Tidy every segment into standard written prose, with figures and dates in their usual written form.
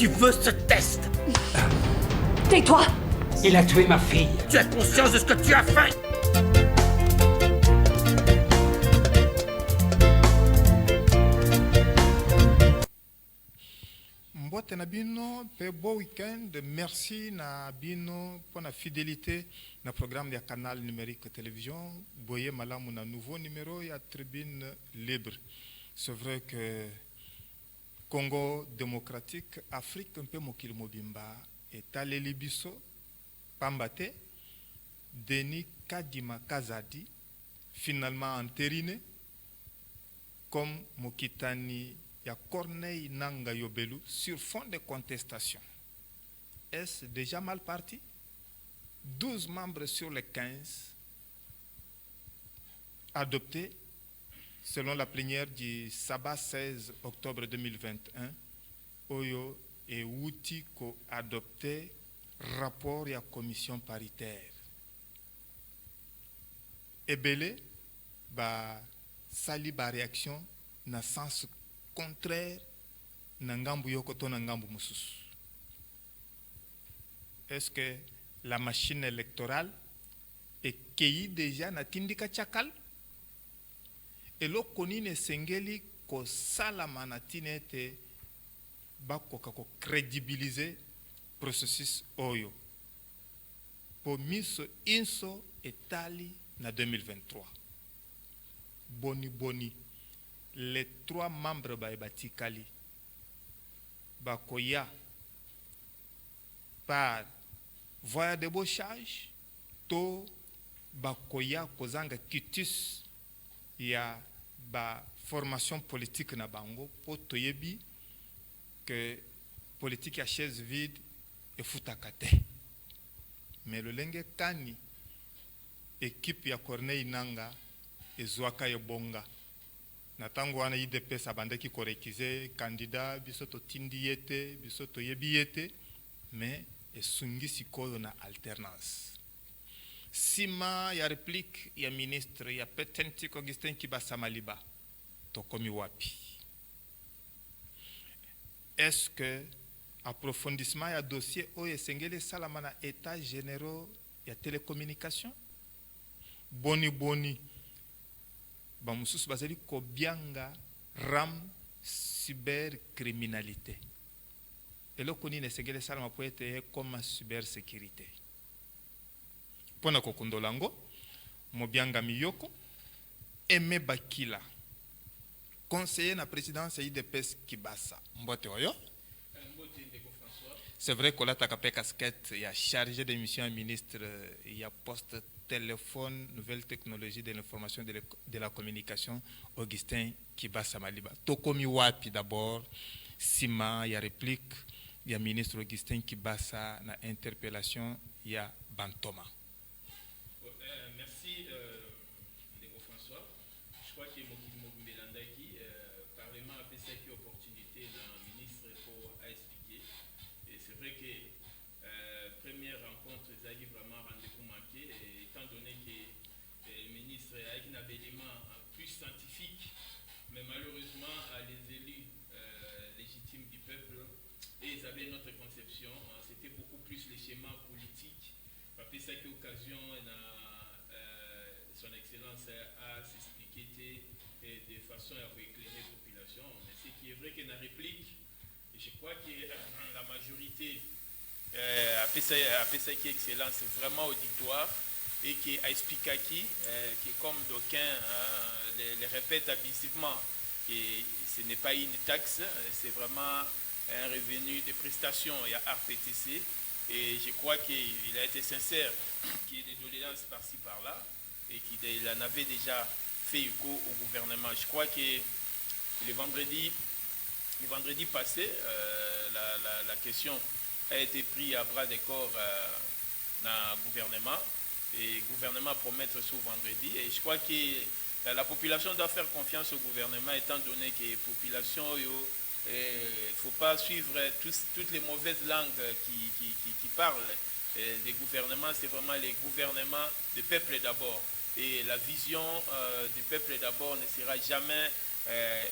tu veux ce test? Tais-toi! Il a tué ma fille. Tu as conscience de ce que tu as fait? Mbote na bino pe beau week-end. Merci na bino pour la fidélité na programme de canal numérique télévision. Boye malamu na nouveau numéro ya tribune libre. C'est vrai que Congo démocratique, Afrique un peu mokili mobimba et taleli biso pambate Denis Kadima Kazadi finalement entériné comme Mokitani ya Corneille Nanga Yobelu sur fond de contestation. Est-ce déjà mal parti? 12 membres sur les 15 adoptés selon la plénière du sabbat 16 octobre 2021. Oyo et Wouti ko adopté rapport ya commission paritaire. Ebele ba sali ba réaction na sens contraire na ngambu yoko to na ngambu mususu. Est-ce que la machine électorale est cueillie déjà na tindika chakal? Et lo konine sengeli ko salama na tinete bako kako crédibiliser processus oyo. Po miso inso etali na 2023. Boni. Les 3 membres baebatikali bakoya par voie de débauchage to bakoya kozanga quitus ya ba formation politique na bango po toyebi que politique ya chaise vide et futakate. Mais le lenge kani équipe ya Corneille Nanga ezwaka yebonga na tango wana IDPS abandaki korekize candidat biso to tindi yete biso to yebi yete mais esungi sikoyo na alternance. Sima ya réplique ya ministre ya Petenti Augustin Kibasa Maliba tokomi wapi? Est-ce que approfondissement ya dossier oyo esengeli salama na état généraux ya télécommunication? Boni bamususu bazali kobianga ram cybercriminalité. Eloko nini esengeli salama po ete comme cybersécurité. Pona kokundolango mobianga miyoko Aimé Bakila conseiller na présidence ya IDPS Kibasa mbote oyo. C'est vrai qu'on a tapé casquette, il y a chargé de mission ministre, il y a poste téléphone, nouvelles technologies de l'information de la communication, Augustin Kibasa Maliba. Tokomi wapi d'abord, Sima, il y a réplique, il y a ministre Augustin Kibasa, na interpellation, il y a Bantoma. Merci, Ndeko François. Je crois que Moki Melandaki, Parlement a fait cette opportunité d'un ministre pour expliquer. Et c'est vrai que première rencontre, ça a vraiment rendez-vous manqué, et étant donné que le ministre a un élément plus scientifique, mais malheureusement, les élus légitimes du peuple, et ils avaient notre conception, c'était beaucoup plus les schémas politiques. Parce que c'est l'occasion, son Excellence a s'expliqué de façon à éclairer la population. Mais ce qui est vrai que dans la réplique, je crois que la majorité a fait ça qui est excellent, c'est vraiment auditoire et qui a expliqué qui comme d'aucuns les répètent abusivement, et ce n'est pas une taxe, c'est vraiment un revenu de prestation, il y a RPTC, et je crois qu'il a été sincère, qu'il y ait des doléances par-ci par-là, et qu'il en avait déjà fait écho au gouvernement. Je crois que le vendredi passé, la question a été prise à bras de corps dans le gouvernement, et le gouvernement promet ce vendredi, et je crois que la population doit faire confiance au gouvernement, étant donné que la population, il ne faut pas suivre toutes les mauvaises langues qui parlent. Les gouvernements, c'est vraiment les gouvernements du peuple d'abord. Et la vision du peuple d'abord ne sera jamais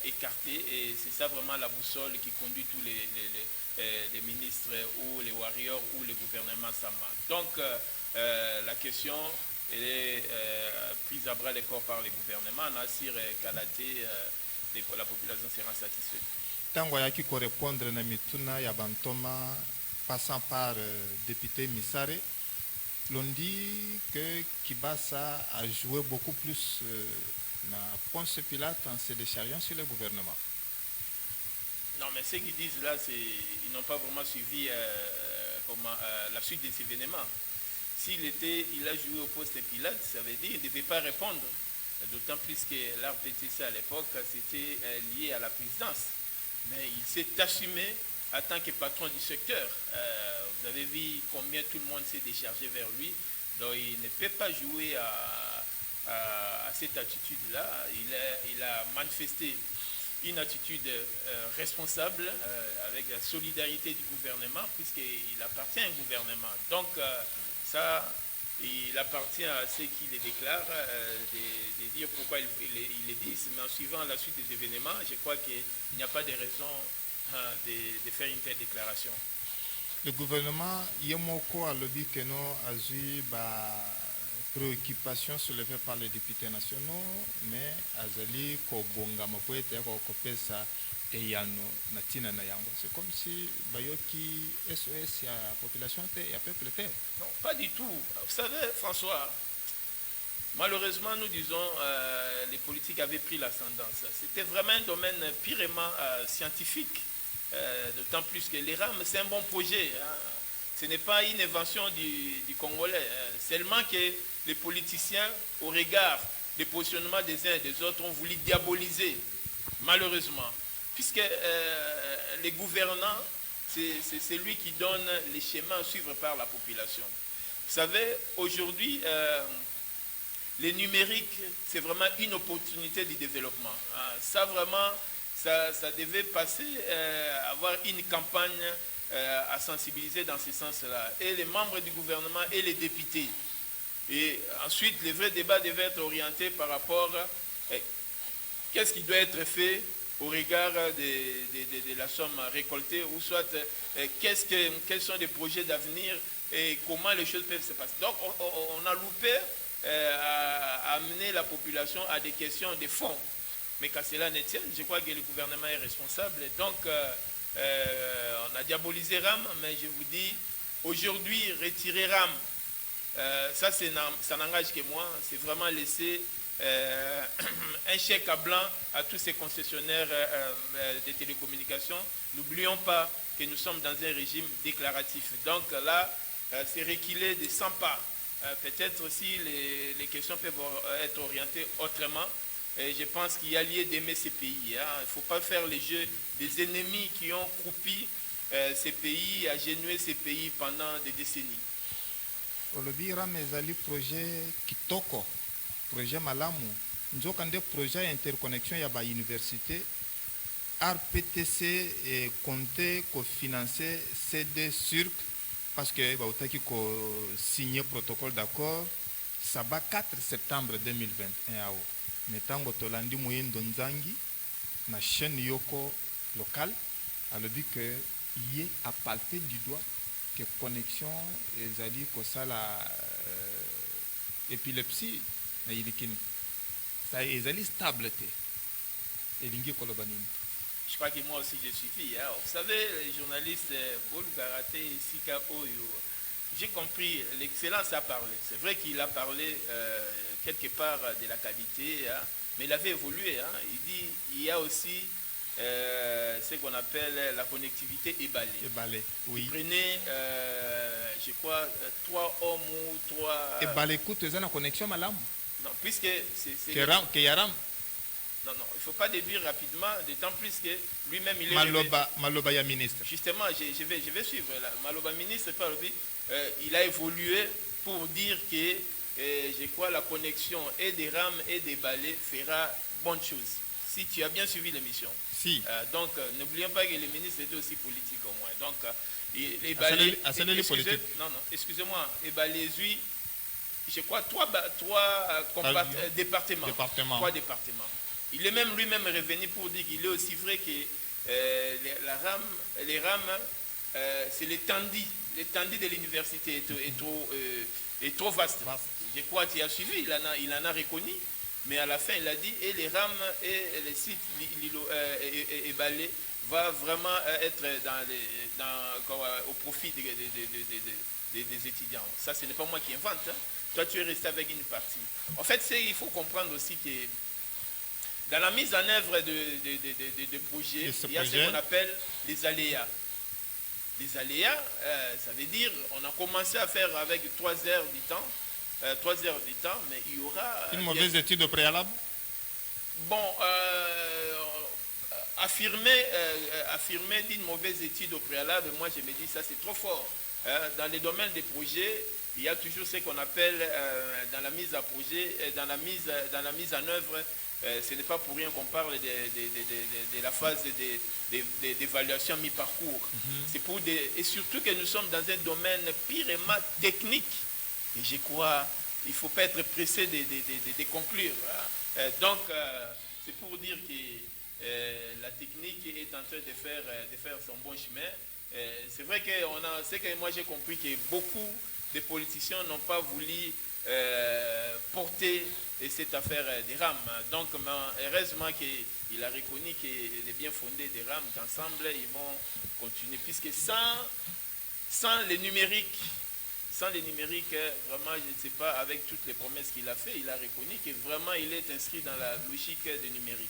écarté, et c'est ça vraiment la boussole qui conduit tous les ministres ou les warriors ou le gouvernement Sama. Donc la question elle est prise à bras le corps par les gouvernements. Nassir Kalaté, la population sera satisfaite. Tango yaki ko répondre na mituna ya bantoma passant par député Missare, l'on dit que Kibasa a joué beaucoup plus na Ponce Pilate en se déchargeant sur le gouvernement. Non, mais ce qu'ils disent là, ils n'ont pas vraiment suivi la suite des événements. Il a joué au poste Pilate, ça veut dire qu'il ne devait pas répondre. D'autant plus que l'RPTC à l'époque, c'était lié à la présidence. Mais il s'est assumé en tant que patron du secteur. Vous avez vu combien tout le monde s'est déchargé vers lui. Donc il ne peut pas jouer à cette attitude-là. Il a manifesté une attitude responsable avec la solidarité du gouvernement, puisqu'il appartient à un gouvernement. Donc ça, il appartient à ceux qui les déclarent de dire pourquoi ils les disent, mais en suivant la suite des événements, je crois qu'il n'y a pas de raison de faire une telle déclaration. Le gouvernement, Yemoko a lobby que nous a eu préoccupations soulevées par les députés nationaux, mais Azali Kobonga Mapoete Kopesa et Yano Natina Nayango. C'est comme si Bayoki SOS, il y a population et a peuple terre. Non, pas du tout. Vous savez, François, malheureusement, nous disons, les politiques avaient pris l'ascendance. C'était vraiment un domaine purement scientifique. D'autant plus que les rames, c'est un bon projet. Hein. Ce n'est pas une invention du Congolais. Seulement que les politiciens, au regard des positionnements des uns et des autres, ont voulu diaboliser, malheureusement. Puisque les gouvernants, c'est lui qui donne les schémas à suivre par la population. Vous savez, aujourd'hui, les numériques, c'est vraiment une opportunité de développement. Hein. Ça, vraiment, ça devait passer, avoir une campagne à sensibiliser dans ce sens-là. Et les membres du gouvernement et les députés. Et ensuite, le vrai débat devait être orienté par rapport à qu'est-ce qui doit être fait au regard de la somme récoltée, ou soit quels sont les projets d'avenir et comment les choses peuvent se passer. Donc, on a loupé à amener la population à des questions de fond. Mais qu'à cela ne tienne, je crois que le gouvernement est responsable. Donc, on a diabolisé RAM, mais je vous dis, aujourd'hui, retirer RAM, ça n'engage que moi, c'est vraiment laisser un chèque à blanc à tous ces concessionnaires de télécommunications. N'oublions pas que nous sommes dans un régime déclaratif. Donc là, c'est reculer de 100 pas. Peut-être aussi les questions peuvent être orientées autrement. Et je pense qu'il y a lieu d'aimer ces pays. Hein. Il ne faut pas faire les jeux des ennemis qui ont croupi ces pays, agenoué ces pays pendant des décennies. Olobi Ramezali projet Kitoko, projet Malamu, nous avons des projets d'interconnexion à la université. RPTC est compté pour financer CD Cirque parce que vous avez signé le protocole d'accord. Ça va 4 septembre 2021. Metango Tolandi Mouyendo Nzangi, na chaîne Yoko locale, a le dit que y est à partir du doigt que connexion et ali que ça la épilepsie na yilikin. Ça est ali stabilité. Et lingi kolobanini. Je crois que moi aussi j'ai suivi. Hein. Vous savez, les journalistes Bolu Karaté, Sika Oyo, j'ai compris, l'excellence a parlé. C'est vrai qu'il a parlé quelque part de la qualité, hein, mais il avait évolué. Hein. Il dit il y a aussi ce qu'on appelle la connectivité ébalée. Ébalée, oui. Vous prenez, je crois, 3 hommes ou 3... Ébalée, écoute, tu as une connexion, madame? Non, puisque c'est... Non, il ne faut pas déduire rapidement, d'autant plus que lui-même, il est... Maloba ya ministre. Justement, je vais suivre. Là. Maloba ministre, il a évolué pour dire que, je crois, la connexion et des rames et des balais fera bonne chose. Si tu as bien suivi l'émission. Si. Donc, n'oublions pas que le ministre était aussi politique au moins. Donc, les balais... excusez-moi, les balais, je crois, 3 départements. 3 départements. Il est même lui-même revenu pour dire qu'il est aussi vrai que les rames, c'est l'étendue de l'université est trop vaste. Je crois qu'il a suivi, il en a reconnu, mais à la fin il a dit et les rames et les sites éballés va vraiment être au profit des étudiants. Ça, ce n'est pas moi qui invente. Hein. Toi, tu es resté avec une partie. En fait, il faut comprendre aussi que dans la mise en œuvre de projets, il y a ce qu'on appelle les aléas. Les aléas, ça veut dire on a commencé à faire avec 3 heures du temps, mais il y aura... Une mauvaise étude au préalable? Bon, affirmer d'une mauvaise étude au préalable, moi je me dis ça c'est trop fort. Dans les domaines des projets, il y a toujours ce qu'on appelle dans la mise à projet, dans la mise en œuvre, ce n'est pas pour rien qu'on parle de la phase d'évaluation mi-parcours. C'est et surtout que nous sommes dans un domaine purement technique. Et je crois il ne faut pas être pressé de conclure. Hein. Donc, c'est pour dire que la technique est en train de faire son bon chemin. C'est vrai que c'est que moi j'ai compris que beaucoup de politiciens n'ont pas voulu porter cette affaire des rames. Donc, heureusement qu'il a reconnu qu'il est bien fondé des rames, qu'ensemble ils vont continuer. Puisque sans les numériques, vraiment, je ne sais pas, avec toutes les promesses qu'il a fait, il a reconnu que vraiment il est inscrit dans la logique du numérique.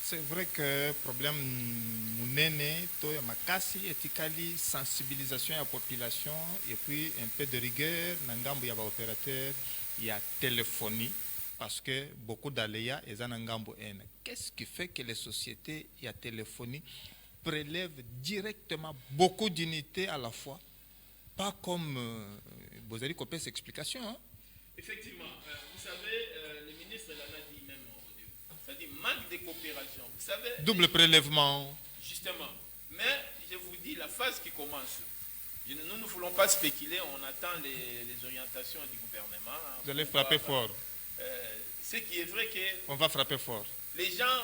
C'est vrai que le problème munene, toya makasi, etikali, sensibilisation à la population et puis un peu de rigueur, nangambo ya ba opérateur, il y a téléphonie parce que beaucoup d'aléas et zanangambo en. Qu'est-ce qui fait que les sociétés, il y a téléphonie, prélèvent directement beaucoup d'unités à la fois? Pas comme Bozali Kopé cette explication. Hein? Effectivement, vous savez, le ministre l'a dit même au début. C'est-à-dire manque de coopération. Vous savez, double prélèvement. Justement. Mais je vous dis, la phase qui commence, nous ne voulons pas spéculer, on attend les orientations du gouvernement. Hein, vous allez frapper fort. Ce qui est vrai que... On va frapper fort. Les gens,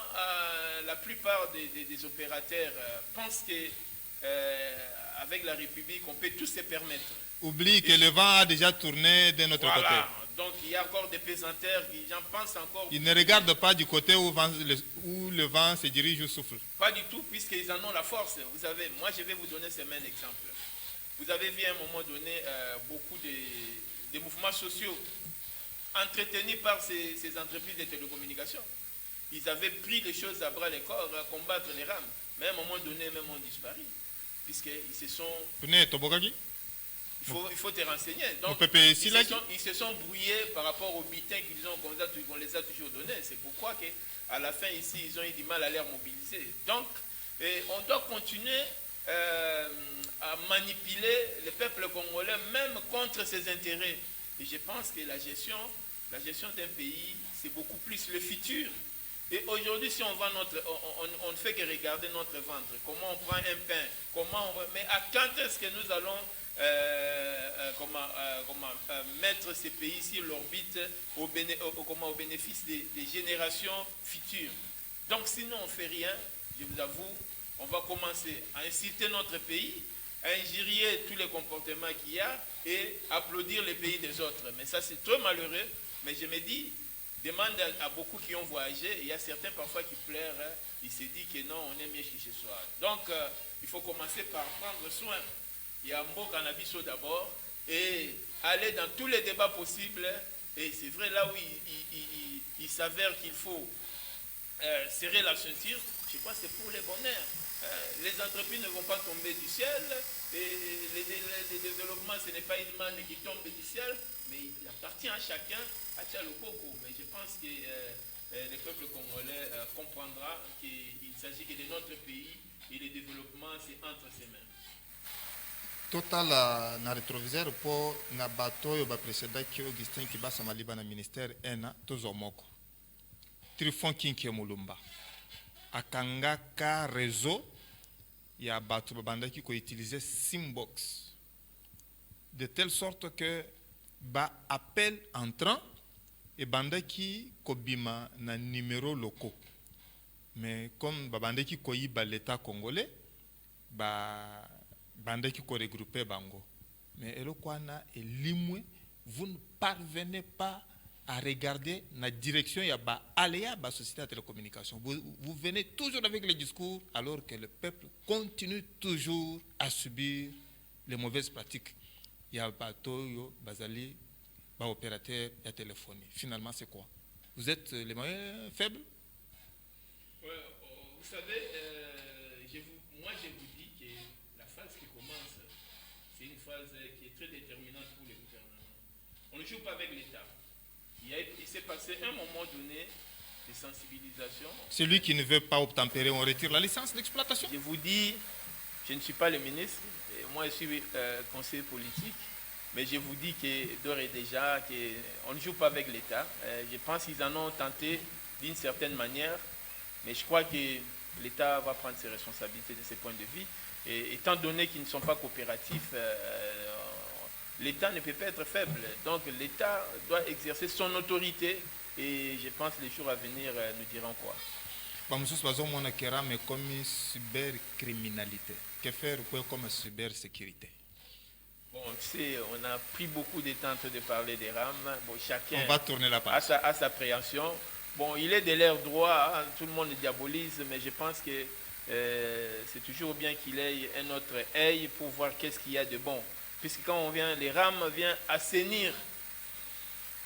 la plupart des opérateurs pensent que... avec la République, on peut tout se permettre. Oublie que le vent a déjà tourné de notre côté. Donc il y a encore des pesanteurs, les gens pensent encore... Ils ne regardent pas du côté où le vent se dirige ou souffle. Pas du tout, puisqu'ils en ont la force. Vous savez, moi je vais vous donner ce même exemple. Vous avez vu à un moment donné beaucoup de mouvements sociaux entretenus par ces entreprises de télécommunications. Ils avaient pris les choses à bras le corps, à combattre les rames. Mais à un moment donné, même ont disparu. Puisqu'ils se sont... Il faut te renseigner. Donc, ils se sont brouillés par rapport aux bulletins qu'on les a toujours donnés. C'est pourquoi qu'à la fin, ici, ils ont eu du mal à les mobiliser. Donc, on doit continuer à manipuler le peuple congolais, même contre ses intérêts. Et je pense que la gestion d'un pays, c'est beaucoup plus le futur. Et aujourd'hui, si on ne fait que regarder notre ventre, comment on prend un pain, mais à quand est-ce que nous allons mettre ces pays sur l'orbite au bénéfice des générations futures? Donc, sinon on ne fait rien, je vous avoue, on va commencer à inciter notre pays, à injurier tous les comportements qu'il y a et applaudir les pays des autres. Mais ça, c'est trop malheureux. Mais je me dis, demande à beaucoup qui ont voyagé, il y a certains parfois qui pleurent, hein, ils se disent que non, on est mieux chez soi. Donc, il faut commencer par prendre soin. Il y a un mot cannabis d'abord, et aller dans tous les débats possibles. Et c'est vrai, là où il s'avère qu'il faut serrer la ceinture, je crois que c'est pour le bonheur. Les entreprises ne vont pas tomber du ciel, et les développements, ce n'est pas une manne qui tombe du ciel, mais il appartient à chacun, à Tchalokoko. Mais je pense que le peuple congolais comprendra qu'il s'agit que de notre pays et le développement, c'est entre ses mains. Total na rétroviseur pour na bato yo ba précédent qui Augustin Kibasa Maliba na ministère ena tozomoko. Trifon Kinki Mulumba. Akangaka réseau ya bato babandaki ko utiliser Simbox. De telle sorte que ba appel entrant et bandaki kobima na numéro locaux. Mais comme babandeki koyiba l'État congolais, bandeki ko regrouper bango. Mais elokwana et limwe, vous ne parvenez pas à regarder la direction ya ba aléa ba société de télécommunication. Vous venez toujours avec les discours alors que le peuple continue toujours à subir les mauvaises pratiques. Il y a Batoyo, Bazali, opérateur de téléphonie. Finalement, c'est quoi? Vous êtes les moyens faibles? Ouais, vous savez, moi je vous dis que la phase qui commence, c'est une phase qui est très déterminante pour le gouvernement. On ne joue pas avec l'État. Il s'est passé un moment donné de sensibilisation. Celui qui ne veut pas obtempérer, on retire la licence d'exploitation. Je vous dis, je ne suis pas le ministre, moi je suis conseiller politique, mais je vous dis que d'ores et déjà, on ne joue pas avec l'État. Je pense qu'ils en ont tenté d'une certaine manière, mais je crois que l'État va prendre ses responsabilités de ce point de vue. Et étant donné qu'ils ne sont pas coopératifs, l'État ne peut pas être faible. Donc l'État doit exercer son autorité et je pense que les jours à venir nous diront quoi. Mais comme cybercriminalité, que faire comme cybersécurité? Bon, tu sais, on a pris beaucoup de temps de parler des RAM. Bon, chacun on va tourner la page. A sa appréhension. Bon, il est de leur droit, hein, tout le monde le diabolise, mais je pense que c'est toujours bien qu'il ait un autre œil pour voir qu'est-ce qu'il y a de bon. Puisque quand on vient, les RAM viennent assainir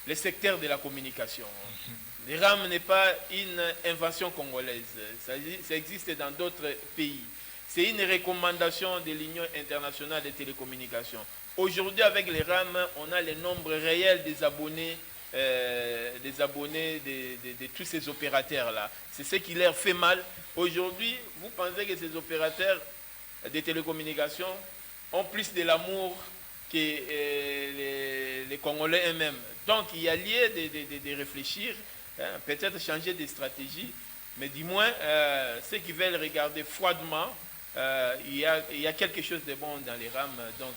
le secteur de la communication. Les RAM n'est pas une invention congolaise, ça existe dans d'autres pays. C'est une recommandation de l'Union internationale des télécommunications. Aujourd'hui, avec les RAM, on a le nombre réel des abonnés de tous ces opérateurs-là. C'est ce qui leur fait mal. Aujourd'hui, vous pensez que ces opérateurs de télécommunications ont plus de l'amour que les Congolais eux-mêmes. Donc, il y a lieu de réfléchir, hein, peut-être changer de stratégie, mais du moins, ceux qui veulent regarder froidement, il y a quelque chose de bon dans les RAM. Donc,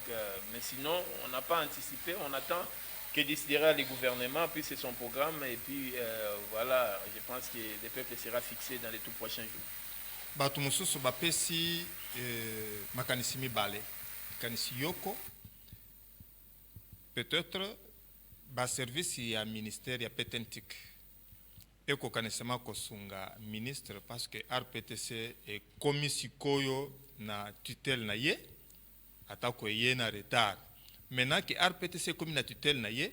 mais sinon, on n'a pas anticipé, on attend que décidera le gouvernement, puis c'est son programme, et puis voilà, je pense que le peuple sera fixé dans les tout prochains jours. Bato mususu bapesi makanisi mibale makanisi yoko peut-être service ya ministère ya petentik ekokanisema kosunga ministre parce que RPTC ekomi sikoyo na tutelle na ye atako ye na retard. Maintenant que RPTC ekomi na tutelle na ye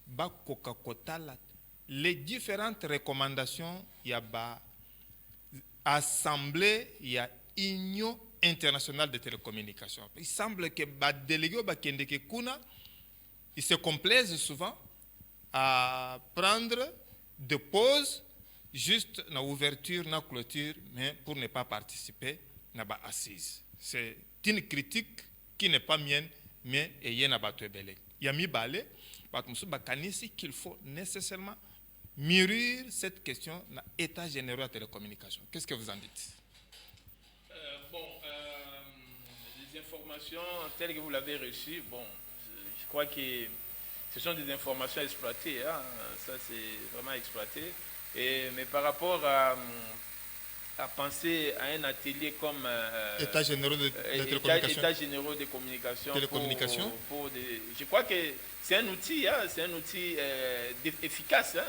bakoka kotala les différentes recommandations ya ba assemblée ya Union internationale de télécommunications. Il semble que les délégués bakendeke kuna ils se complaisent souvent à prendre des pauses juste na ouverture, na clôture, mais pour ne pas participer na ba assise. C'est une critique qui n'est pas mienne, mais est na ba tebele. Yami balé, batmusu bakanisi qu'il faut nécessairement mûrir cette question dans l'état général de la télécommunication. Qu'est-ce que vous en dites? Les informations telles que vous l'avez reçues, bon, je crois que ce sont des informations exploitées, hein, ça c'est vraiment exploité. Mais par rapport à penser à un atelier comme État général de télécommunication. État général de communication. Je crois que c'est un outil, hein, efficace, hein,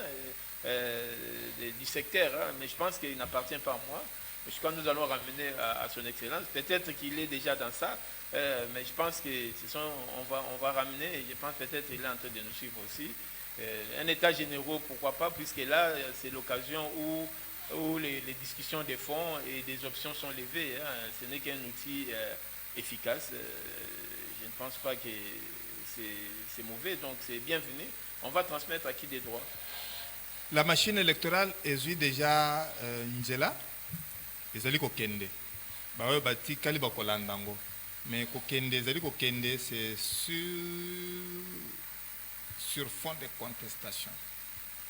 du secteur, hein, mais je pense qu'il n'appartient pas à moi. Je crois que nous allons ramener à son excellence. Peut-être qu'il est déjà dans ça, mais je pense que on va ramener, et je pense peut-être qu'il est en train de nous suivre aussi. Un état général, pourquoi pas, puisque là, c'est l'occasion où les discussions des fonds et des options sont levées. Hein. Ce n'est qu'un outil efficace. Je ne pense pas que c'est mauvais, donc c'est bienvenu. On va transmettre à qui des droits. La machine électorale est déjà Njela, ezali kokende. Bawe bati kali bakolandango. Mais kokende ezali kokende c'est sur fond de contestation.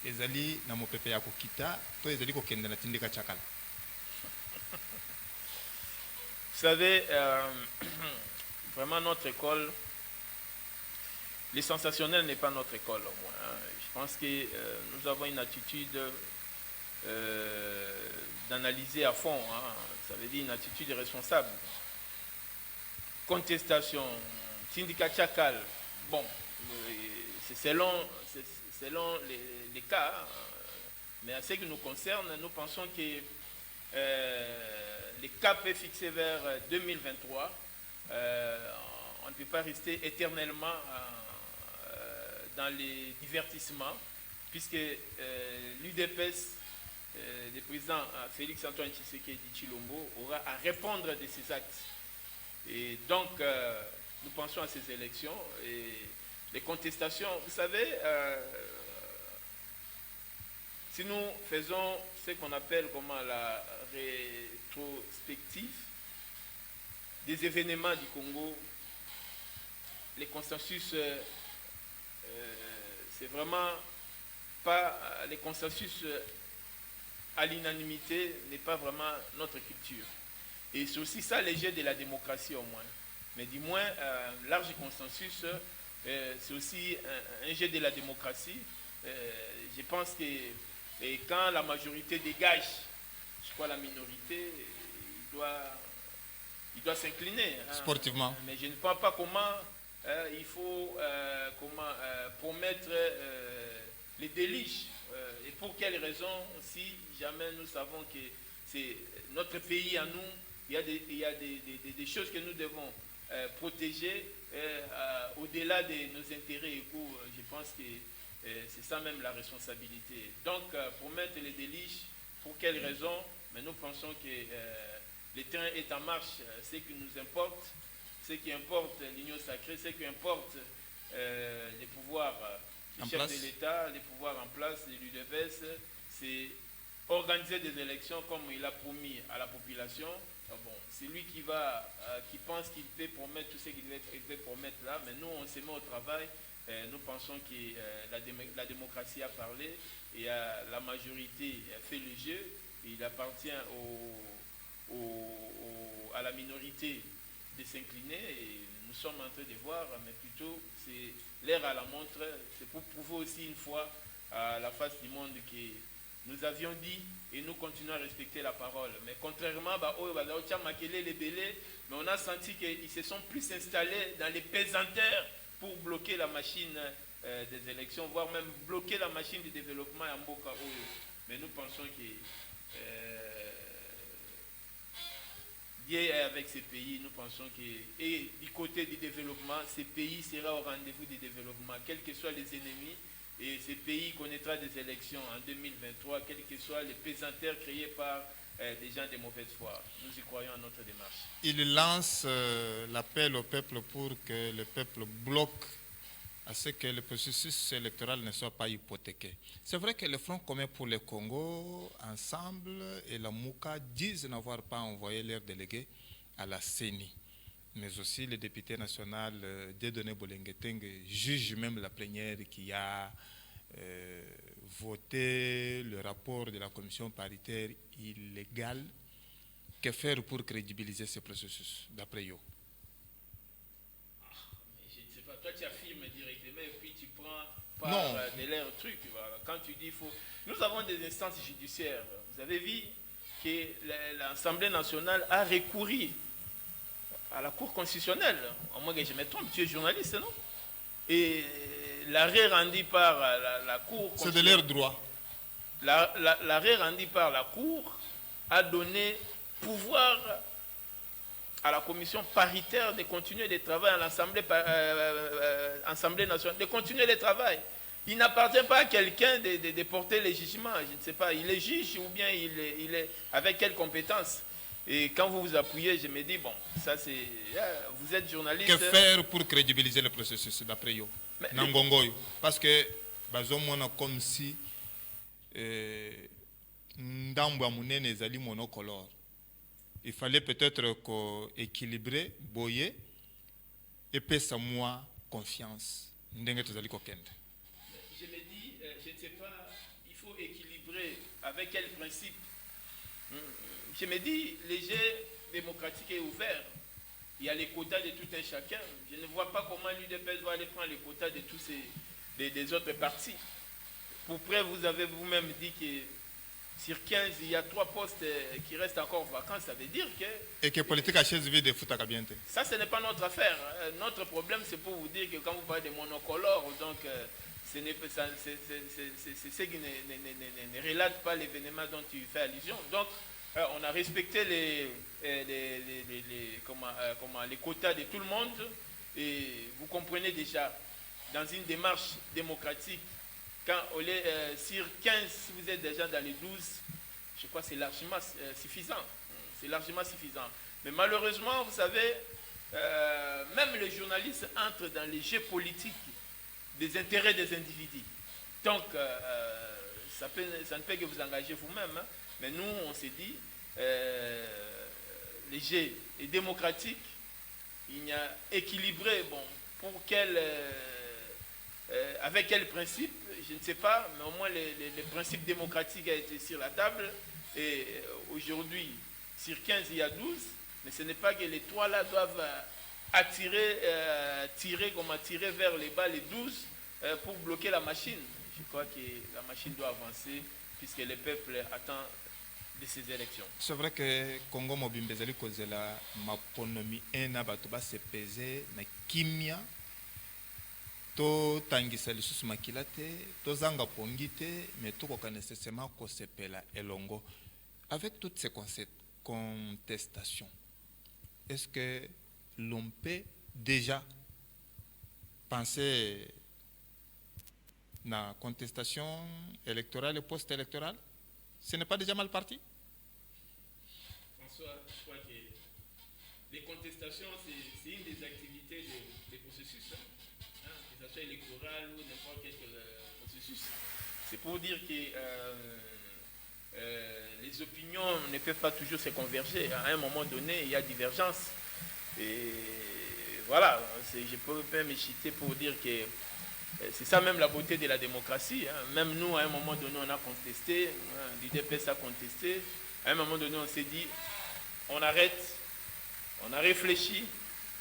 Ezali na mopepe ya kokita, to ezali kokende na tindika chakala. Vous savez, vraiment notre école, le sensationnel n'est pas notre école au moins. Hein. Je pense que nous avons une attitude d'analyser à fond, hein. Ça veut dire une attitude responsable. Contestation, syndicat Tchakal, bon, c'est selon les cas, hein. Mais à ce qui nous concerne, nous pensons que les caps est fixé vers 2023. On ne peut pas rester éternellement dans les divertissements, puisque l'UDPS, le président Félix-Antoine Tshisekedi Tshilombo, aura à répondre de ses actes. Et donc, nous pensons à ces élections et les contestations. Vous savez, si nous faisons ce qu'on appelle la rétrospective des événements du Congo, les consensus, c'est vraiment pas les consensus à l'unanimité, n'est pas vraiment notre culture. Et c'est aussi ça les jeux de la démocratie au moins. Mais du moins, large consensus, c'est aussi un jeu de la démocratie. Je pense que quand la majorité dégage, je crois la minorité, il doit s'incliner. Hein. Sportivement. Mais je ne vois pas comment il faut promettre les délices. Et pour quelles raisons, si jamais nous savons que c'est notre pays à nous, il y a des choses que nous devons protéger au-delà de nos intérêts égaux. Je pense que c'est ça même la responsabilité. Donc, promettre les délices, pour quelles raisons? Mais nous pensons que le train est en marche. Ce qui nous importe, ce qui importe l'union sacrée, ce qui importe les pouvoirs du chef de l'État, les pouvoirs en place, de l'UDPS, c'est organiser des élections comme il a promis à la population. Bon, c'est lui qui pense qu'il peut promettre tout ce qu'il peut promettre là, mais nous, on se met au travail. Nous pensons que la démocratie a parlé et la majorité fait le jeu. Il appartient à la minorité de s'incliner et nous sommes en train de voir, mais plutôt c'est l'air à la montre. C'est pour prouver aussi une fois à la face du monde que nous avions dit et nous continuons à respecter la parole. Mais contrairement mais on a senti qu'ils se sont plus installés dans les pesanteurs pour bloquer la machine des élections, voire même bloquer la machine du développement à Mboka Oyo. Mais nous pensons que avec ces pays, nous pensons que et du côté du développement, ces pays sera au rendez-vous du développement, quels que soient les ennemis. Et ces pays connaîtra des élections en 2023, quels que soient les pesanteurs créés par des gens de mauvaise foi. Nous y croyons à notre démarche. Il lance l'appel au peuple pour que le peuple bloque à ce que le processus électoral ne soit pas hypothéqué. C'est vrai que le Front commun pour le Congo, Ensemble et la Mouka disent n'avoir pas envoyé leurs délégués à la CENI. Mais aussi le député national Dieudonné Bolengeteng juge même la plénière qui a voté le rapport de la commission paritaire illégal. Que faire pour crédibiliser ce processus, d'après vous? Je ne sais pas, toi tu affirmes directement et puis tu prends part de leurs trucs. Voilà. Quand tu dis faut... Nous avons des instances judiciaires. Vous avez vu que l'Assemblée nationale a recouru à la Cour constitutionnelle. À moins que je me trompe, tu es journaliste, non? Et l'arrêt rendu par la Cour... C'est de leur droit. L'arrêt rendu par la Cour a donné pouvoir à la commission paritaire de continuer le travail à l'Assemblée nationale, de continuer le travail. Il n'appartient pas à quelqu'un de porter les jugements. Je ne sais pas, il est juge ou bien il est avec quelle compétence. Et quand vous vous appuyez, je me dis, bon, ça c'est... Vous êtes journaliste... Que faire pour crédibiliser le processus, d'après vous? Nangongoyo. Parce que, comme si... Ndambwa Mounene ezali monocolore. Il fallait peut-être équilibrer, boyer, et pesa moi confiance. Ndenge tozali kokende. Je me dis, je ne sais pas, il faut équilibrer avec quel principe. Je me dis, les jeux démocratiques est ouvert. Il y a les quotas de tout un chacun. Je ne vois pas comment l'UDPS va aller prendre les quotas de tous des autres partis. Pour preuve, vous avez vous-même dit que sur 15, il y a 3 postes qui restent encore vacants, ça veut dire que... Et que politique à chaise vide de foot à bien. Ça, ce n'est pas notre affaire. Notre problème, c'est pour vous dire que quand vous parlez de monocolores, donc c'est ce qui ne relate pas l'événement dont tu fais allusion. Donc, on a respecté les quotas de tout le monde. Et vous comprenez déjà, dans une démarche démocratique, quand sur 15, si vous êtes déjà dans les 12, je crois que c'est largement suffisant. C'est largement suffisant. Mais malheureusement, vous savez, même les journalistes entrent dans les jeux politiques des intérêts des individus. Donc, ça ne peut que vous engager vous-même. Hein. Mais nous, on s'est dit, les jeux est démocratique, il y a équilibré, bon, pour avec quel principe, je ne sais pas, mais au moins les principes démocratiques ont été sur la table. Et aujourd'hui, sur 15, il y a 12, mais ce n'est pas que les 3 là doivent tirer vers les bas les 12 pour bloquer la machine. Je crois que la machine doit avancer puisque le peuple attend de ces élections. C'est vrai que Congo Mobimbezali kozela maponomi ena batuba se pese na kimia to tangisa lisusu makila te to zanga pongi te mais to koka nécessairement kosepela elongo avec toutes ces contestations. Est-ce que l'on peut déjà penser na contestation électorale et post-électorale? Ce n'est pas déjà mal parti? François, je crois que les contestations, c'est une des activités des processus, que ce soit électoral ou n'importe quel processus. C'est pour dire que les opinions ne peuvent pas toujours se converger. À un moment donné, il y a divergence. Et voilà, je peux même me citer pour dire que c'est ça même la beauté de la démocratie. Hein. Même nous, à un moment donné, on a contesté, l'UDPS a contesté. À un moment donné, on s'est dit, on arrête, on a réfléchi,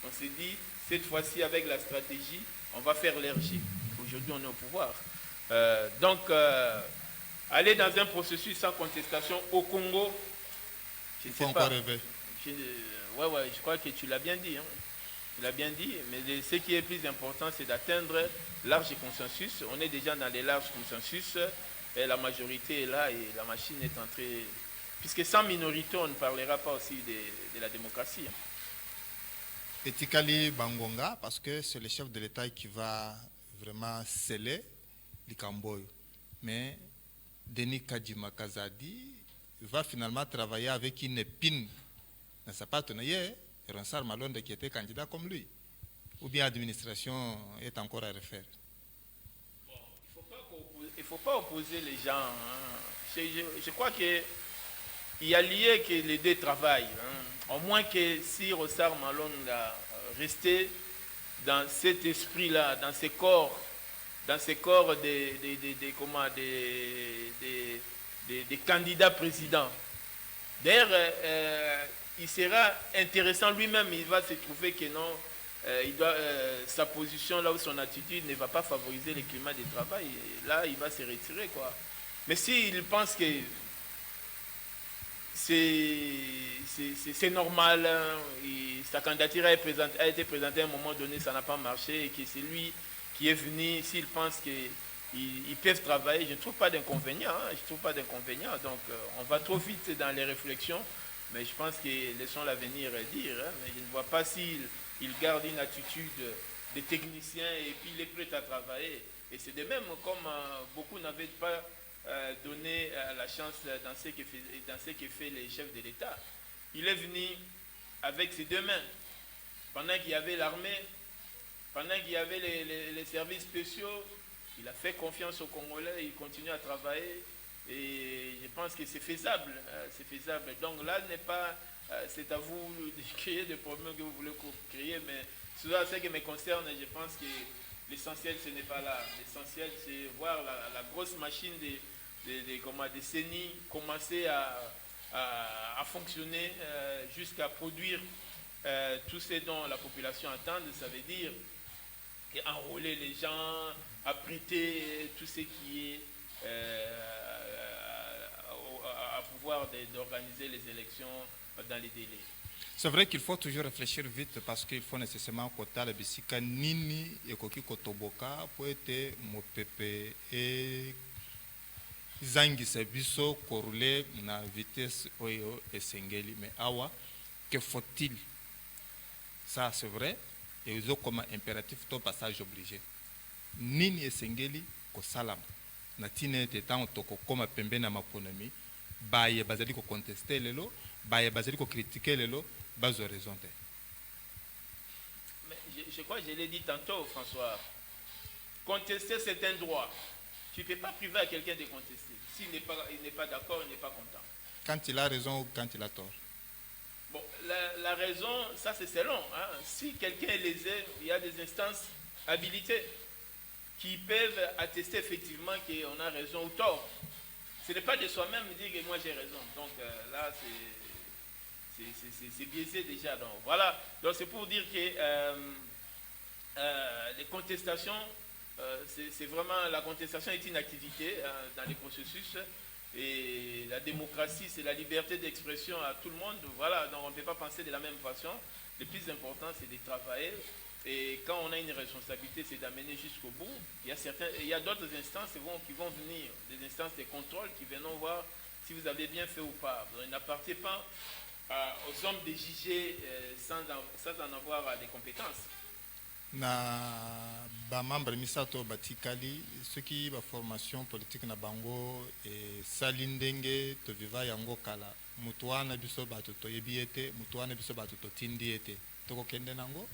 on s'est dit, cette fois-ci, avec la stratégie, on va faire l'RG. Aujourd'hui, on est au pouvoir. Donc, aller dans un processus sans contestation au Congo, je ne sais pas. Encore rêver. Je crois que tu l'as bien dit. Hein. Tu l'as bien dit, mais ce qui est plus important, c'est d'atteindre large consensus. On est déjà dans les larges consensus, et la majorité est là et la machine est entrée. Puisque sans minorité, on ne parlera pas aussi de la démocratie. Hein. Etikali Bangonga, parce que c'est le chef de l'État qui va vraiment sceller les Camboy. Mais Denis Kadjima Kazadi va finalement travailler avec une épine dans sa partenaire, Ronsard Malonde qui était candidat comme lui. Ou bien l'administration est encore à refaire? Bon, il ne faut pas opposer les gens. Hein. Je crois qu'il y a lié que les deux travaillent. Hein. Au moins que si Ronsard Malonde a resté dans cet esprit-là, dans ces corps des candidats présidents. D'ailleurs, il sera intéressant lui-même, il va se trouver que non, sa position là où son attitude ne va pas favoriser le climat de travail. Là, il va se retirer, quoi. Mais s'il pense que c'est normal, hein, sa candidature a été présentée à un moment donné, ça n'a pas marché, et que c'est lui qui est venu, s'il pense qu'ils peuvent travailler, je ne trouve pas d'inconvénient. Hein, donc, on va trop vite dans les réflexions. Mais je pense que laissons l'avenir dire. Hein, mais je ne vois pas s'il garde une attitude de technicien et puis il est prêt à travailler. Et c'est de même comme beaucoup n'avaient pas donné la chance dans ce que fait les chefs de l'État. Il est venu avec ses 2 mains. Pendant qu'il y avait l'armée, pendant qu'il y avait les services spéciaux, il a fait confiance aux Congolais, il continue à travailler. Et je pense que c'est faisable. Donc là, c'est à vous de créer des problèmes que vous voulez créer, mais sur ce qui me concerne, je pense que l'essentiel, ce n'est pas là. L'essentiel, c'est voir la grosse machine des CENI commencer à fonctionner jusqu'à produire tout ce dont la population attend. Ça veut dire enrôler les gens, apprêter tout ce qui est pouvoir d'organiser les élections dans les délais. C'est vrai qu'il faut toujours réfléchir vite parce qu'il faut nécessairement kotala bisika nini ekoki kotoboka po ete mopepe e zangisa biso korule na vitesse oyo esengeli. Mais awa, que faut-il? Ça c'est vrai et ils ont comme impératif to passage obligé. Nini esengeli ko salama na tine ete tango toko koma pembe na maponomi baye bazali ko contester lelo, baye bazali ko critiquer lelo. Mais je crois que je l'ai dit tantôt, François. Contester, c'est un droit. Tu ne peux pas priver à quelqu'un de contester. S'il n'est pas d'accord, il n'est pas content. Quand il a raison ou quand il a tort? Bon, la raison, ça c'est selon. Hein. Si quelqu'un est lésé, il y a des instances habilitées qui peuvent attester effectivement qu'on a raison ou tort. Ce n'est pas de soi-même dire que moi j'ai raison. Donc là, c'est biaisé déjà. Donc voilà, donc c'est pour dire que les contestations, c'est vraiment, la contestation est une activité dans les processus, et la démocratie c'est la liberté d'expression à tout le monde. Voilà, donc on ne peut pas penser de la même façon. Le plus important c'est de travailler, et quand on a une responsabilité c'est d'amener jusqu'au bout. Il y a d'autres instances qui vont venir, des instances de contrôle qui viendront voir si vous avez bien fait ou pas. Donc, il n'appartient pas aux hommes de juger sans en avoir des compétences. Na ba membre misato batikali ceux qui ba formation politique na bango et salindenge to viva yango kala mutuana biso bato to yebiete mutuana biso bato to tindi ete to ko kende nango.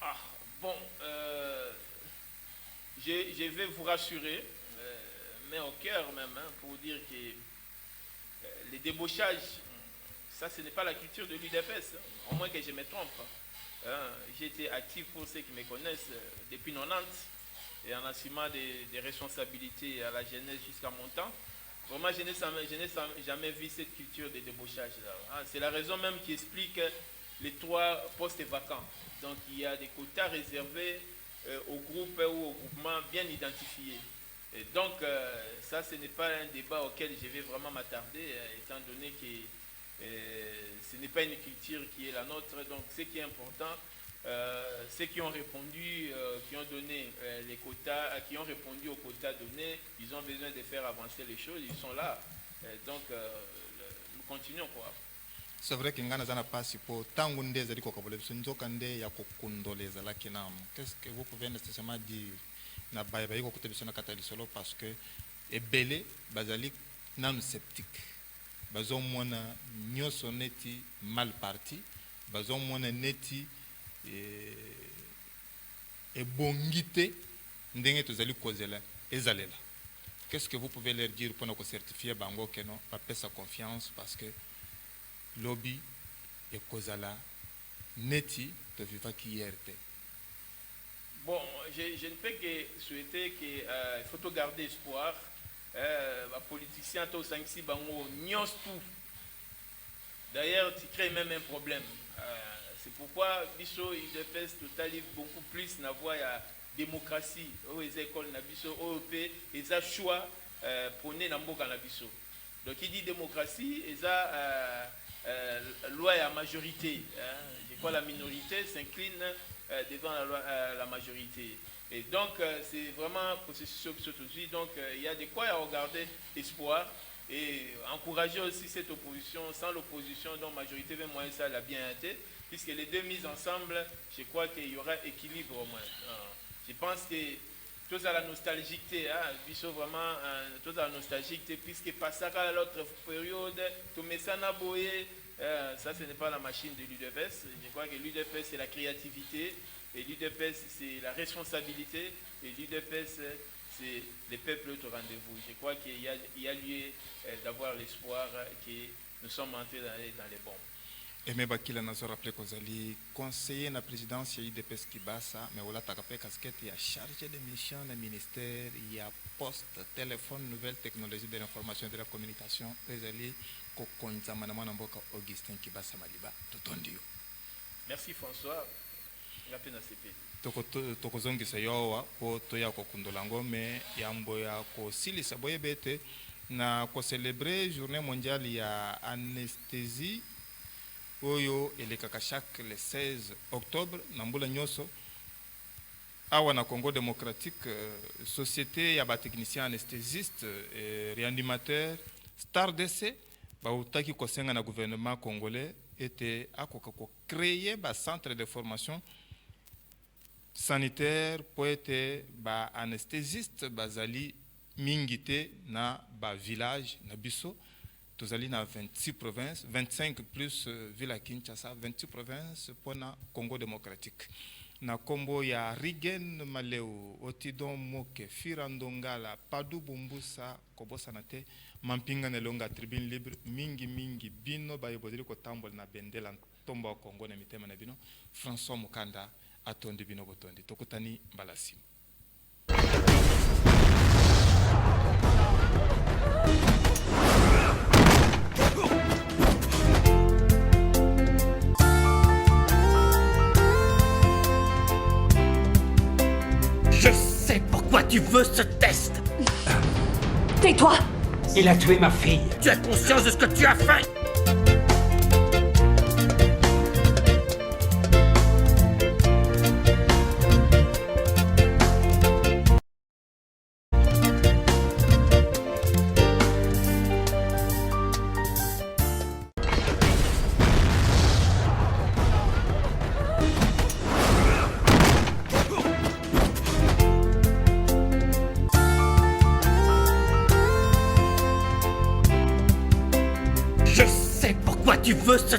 Ah bon, je vais vous rassurer, mais au cœur même, hein, pour dire que les débauchages, ça ce n'est pas la culture de l'UDPS, hein, au moins que je me trompe. J'ai été actif pour ceux qui me connaissent depuis 90 et en assumant des responsabilités à la jeunesse jusqu'à mon temps. Vraiment, je n'ai jamais vu cette culture de débauchage là. Hein. C'est la raison même qui explique les 3 postes vacants. Donc il y a des quotas réservés aux groupes ou aux groupements bien identifiés. Et donc ça, ce n'est pas un débat auquel je vais vraiment m'attarder, étant donné que ce n'est pas une culture qui est la nôtre. Donc ce qui est important, ceux qui ont répondu, qui ont donné les quotas, qui ont répondu aux quotas donnés, ils ont besoin de faire avancer les choses, ils sont là. Donc nous continuons quoi. C'est vrai que ngana zana pasi po tangu ndeza liko kabole nzoka nde ya kokundoleza lakinam. Qu'est-ce que vous pouvez nécessairement dire na baye baye ko kutebiso na kata lisolo parce que ebele bazali nan sceptique. Bazo mona nyoso neti mal parti, bazo mona neti et bongite ndenge tozali kozela ezalela. Qu'est-ce que vous pouvez leur dire pour nous certifier bango que non pas sa confiance parce que lobby et kozala neti to viva ki yerte. Bon, je ne peux que souhaiter qu'il faut garder espoir. Les politiciens to 5-6 bango nyos tout. D'ailleurs, tu crées même un problème. C'est pourquoi biso UDPS total beaucoup plus na voie ya démocratie aux écoles na biso OEP et ça choix prôné na mboka na biso. Donc il dit démocratie et ça loi à majorité. Je crois la minorité s'incline devant la majorité. Et donc c'est vraiment un processus aujourd'hui. Donc il y a de quoi à regarder espoir et encourager aussi cette opposition. Sans l'opposition, donc majorité même moyen ça l'a bien été, puisque les deux mises ensemble, je crois qu'il y aura équilibre au moins. Je pense que tout à la nostalgique, biso vraiment tout à la nostalgique, puisque passé à l'autre période, tout met ça n'a boyé. Ça, ce n'est pas la machine de l'UDPS. Je crois que l'UDPS, c'est la créativité, et l'UDPS, c'est la responsabilité, et l'UDPS, c'est le peuple au rendez-vous. Je crois qu'il y a lieu d'avoir l'espoir que nous sommes entrés dans les bombes. Et mais bakila nazo rappeler kozali conseiller na présidence ya UDPS Kibasa mais wala takape casquette ya chargé de mission na ministère ya poste téléphone nouvelle technologie de l'information et de la communication ezali ko konzama na mwana mboka Augustin Kibasa Maliba totondio. Merci François. Ngapena CP. Tokozongisa yowa po toya ko kundola ngome yambo ya ko silisa boyebete na célébrer journée mondiale ya anesthésie oyo elekaka chaque le 16 octobre na mbula nyonso awa na Congo démocratique. Société ya technicien anesthésiste réanimateur Star DC bautaki kosenga na gouvernement congolais était akoka ko créer ba centre de formation sanitaire pour être ba anesthésiste bazali mingité na ba village na biso tozali na 26 provinces 25 plus ville à Kinshasa 26 provinces pour na Congo démocratique na kombo ya Rigen Maleu Otidon Moke Firandongala Padu Bumbusa Kobosana te mampinga na longa tribune libre mingi bino bayebodiri ko tambol na bendela tomba wa Congo na mitema na bino François Mukanda atondi bino botondi tokutani mbalasi. Je sais pourquoi tu veux ce test. Tais-toi! Il a tué ma fille. Tu as conscience de ce que tu as fait? Je sais pourquoi tu veux ce